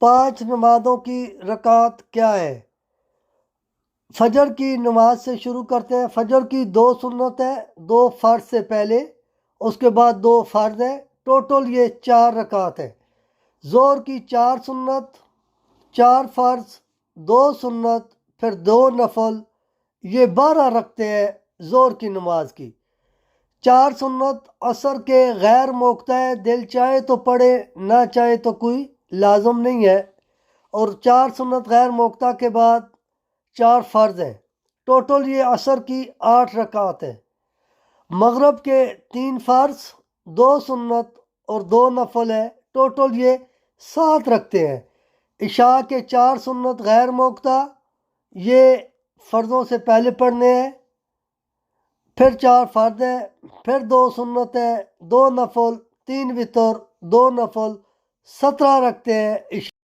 5 نمازوں کی رکعت کیا ہے؟ فجر کی نماز سے شروع کرتے ہیں۔ فجر کی 2 سنت ہے، 2 فرض سے پہلے، اس کے بعد 2 فرض ہے، ٹوٹل یہ 4 رکعت ہے۔ ظہر کی 4 سنت، 4 فرض، 2 سنت، پھر 2 نفل، یہ 12 رکھتے ہیں ظہر کی نماز کی۔ 4 سنت عصر کے غیر موقع ہے، دل چاہے تو پڑھے نہ چاہے تو کوئی لازم نہیں ہے، اور 4 سنت غیر موقع کے بعد 4 فرض ہیں۔ ٹوٹل یہ عصر کی 8 رکعت ہے۔ مغرب کے 3 فرض، 2 سنت اور 2 نفل ہے، ٹوٹل یہ 7 رکھتے ہیں۔ عشاء کے 4 سنت غیر موقع، یہ فرضوں سے پہلے پڑھنے ہیں، پھر 4 فرض ہے، پھر 2 سنت ہے، 2 نفل، 3 وتر، 2 نفل، 17 رکھتے ہیں۔